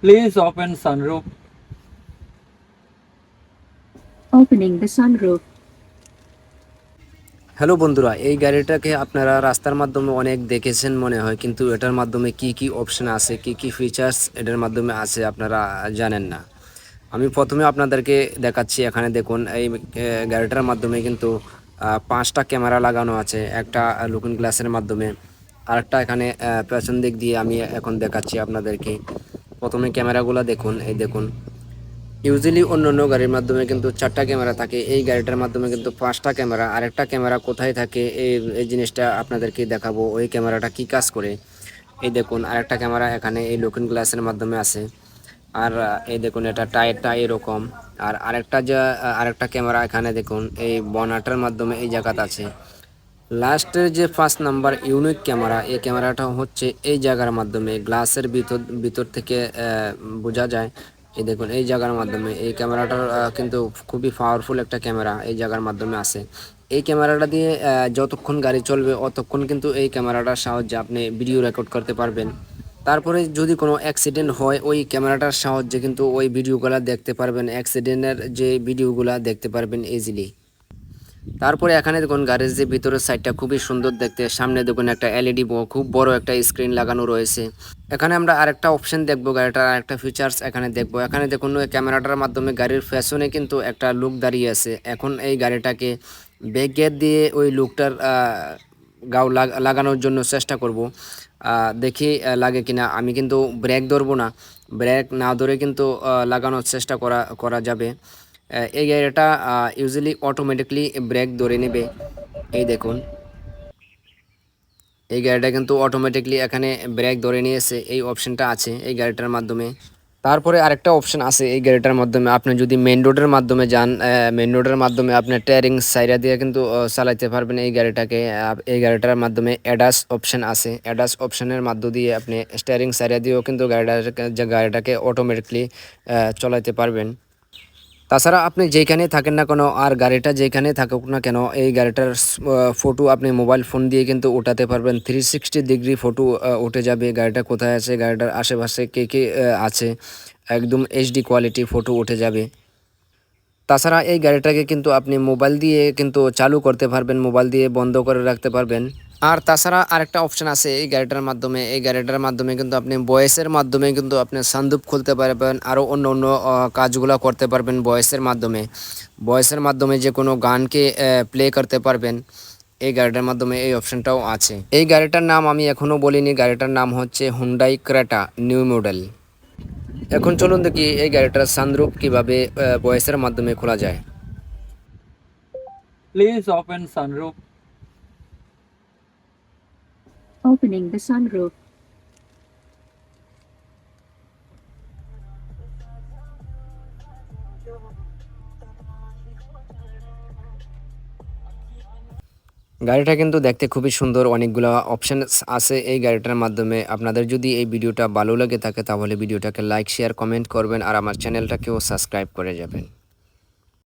Please open sunroof. Opening the sunroof. Hello বন্ধুরা, এই গাড়িটাকে আপনারা রাস্তার মাধ্যমে অনেক দেখেছেন মনে হয়, কিন্তু এটার মাধ্যমে কি কি অপশন আছে, কি কি ফিচার্স এটার মাধ্যমে আছে আপনারা জানেন না। আমি প্রথমে আপনাদেরকে দেখাচ্ছি। এখানে দেখুন, এই গাড়িটার মাধ্যমে কিন্তু 5টা ক্যামেরা লাগানো আছে, একটা লুকিং গ্লাসের মাধ্যমে, আরেকটা এখানে পেছন দিক দিয়ে আমি এখন দেখাচ্ছি আপনাদেরকে। প্রথমে ক্যামেরাগুলো দেখুন, এই দেখুন। ইউজুয়ালি অন্য অন্য গাড়ির মাধ্যমে কিন্তু 4টা ক্যামেরা থাকে, এই গাড়িটার মাধ্যমে কিন্তু 5টা ক্যামেরা। আরেকটা ক্যামেরা কোথায় থাকে এই এই জিনিসটা আপনাদেরকে দেখাবো, ওই ক্যামেরাটা কি কাজ করে। এই দেখুন, আরেকটা ক্যামেরা এখানে এই লুকিং গ্লাসের মাধ্যমে আছে। আর এই দেখুন, এটা টায়ারটা এরকম। আর আরেকটা ক্যামেরা এখানে দেখুন, এই বনাটার মাধ্যমে এই জায়গাতে আছে। লাস্টের যে 5 নাম্বার ইউনিক ক্যামেরা, এই ক্যামেরাটা হচ্ছে এই জায়গার মাধ্যমে গ্লাসের ভিতর ভিতর থেকে বোঝা যায়। এই দেখুন, এই জায়গার মাধ্যমে এই ক্যামেরাটা কিন্তু খুবই পাওয়ারফুল একটা ক্যামেরা, এই জায়গার মাধ্যমে আছে। এই ক্যামেরাটা দিয়ে যতক্ষণ গাড়ি চলবে অতক্ষণ কিন্তু এই ক্যামেরাটার সাহায্যে আপনি ভিডিও রেকর্ড করতে পারবেন। তারপরে যদি কোনো অ্যাক্সিডেন্ট হয়, ওই ক্যামেরাটার সাহায্যে কিন্তু ওই ভিডিওগুলো দেখতে পারবেন, অ্যাক্সিডেন্টের যে ভিডিওগুলো দেখতে পারবেন ইজিলি। তারপরে এখানে দেখুন, গাড়ির যে ভিতরের সাইডটা খুবই সুন্দর দেখতে। সামনে দেখুন একটা এলইডি খুব বড় একটা স্ক্রিন লাগানো রয়েছে। এখানে আমরা আরেকটা অপশন দেখবো, গাড়িটার আরেকটা ফিচার্স এখানে দেখবো। এখানে দেখুন, ওই ক্যামেরাটার মাধ্যমে গাড়ির পেছনে কিন্তু একটা লুক দাঁড়িয়ে আছে। এখন এই গাড়িটাকে ব্যাক দিয়ে ওই লুকটার লাগানোর জন্য চেষ্টা করব। দেখি লাগে কিনা। আমি কিন্তু ব্রেক ধরবো না, ব্রেক না ধরে কিন্তু লাগানোর চেষ্টা করা করা যাবে। এই গাড়িটা ইউজুয়ালি অটোমেটিকলি ব্রেক ধরে নেবে। এই দেখুন, এই গাড়িটা কিন্তু অটোমেটিকলি এখানে ব্রেক ধরে নিয়েছে, এই অপশনটা আছে এই গাড়িটার মাধ্যমে। তারপরে আরেকটা অপশন আছে এই গাড়িটার মাধ্যমে, আপনি যদি মেন রোডের মাধ্যমে যান, মেন রোডের মাধ্যমে আপনি টিয়ারিং সাইডা দিয়ে কিন্তু চালাতে পারবেন এই গাড়িটাকে। এই গাড়িটার মাধ্যমে অ্যাডাস অপশন আছে, অ্যাডাস অপশনের মাধ্য দিয়ে আপনি স্টিয়ারিং সাইডা দিয়েও কিন্তু গাড়িটাকে অটোমেটিকলি চালাতে পারবেন। তাছাড়া আপনি যেখানে থাকেন না কেন, আর গাড়িটা যেখানে থাকুক না কেন, এই গাড়িটার ফটো আপনি মোবাইল ফোন দিয়ে কিন্তু উঠাতে পারবেন। 360 ডিগ্রি ফটো উঠে যাবে, গাড়িটা কোথায় আছে, গাড়িটার আশেপাশে কে কে আছে, একদম এইচডি কোয়ালিটি ফটো উঠে যাবে। তাছাড়া এই গাড়িটাকে কিন্তু আপনি মোবাইল দিয়ে কিন্তু চালু করতে পারবেন, মোবাইল দিয়ে বন্ধ করে রাখতে পারবেন। আর তাছাড়া আরেকটা অপশন আছে এই গাড়িটার মাধ্যমে, এই গাড়িটার মাধ্যমে কিন্তু আপনি ভয়েসের মাধ্যমে কিন্তু আপনি সানরুফ খুলতে পারবেন, আরও অন্য অন্য কাজগুলো করতে পারবেন ভয়েসের মাধ্যমে। ভয়েসের মাধ্যমে যে কোনো গানকে প্লে করতে পারবেন এই গাড়িটার মাধ্যমে, এই অপশনটাও আছে। এই গাড়িটার নাম আমি এখনও বলিনি, গাড়িটার নাম হচ্ছে হুন্ডাই ক্রেটা নিউ মডেল। এখন চলুন দেখি এই গাড়িটার সানরুফ কিভাবে ভয়েসের মাধ্যমে খোলা যায়। Please open sunroof. Opening the sunroof. গাড়িটা কিন্তু দেখতে খুবই সুন্দর, অনেকগুলো অপশন আছে এই গাড়িটার মাধ্যমে। আপনাদের যদি এই ভিডিওটা ভালো লাগে থাকে তাহলে ভিডিওটাকে লাইক শেয়ার কমেন্ট করবেন, আর আমার চ্যানেলটাকেও সাবস্ক্রাইব করে যাবেন।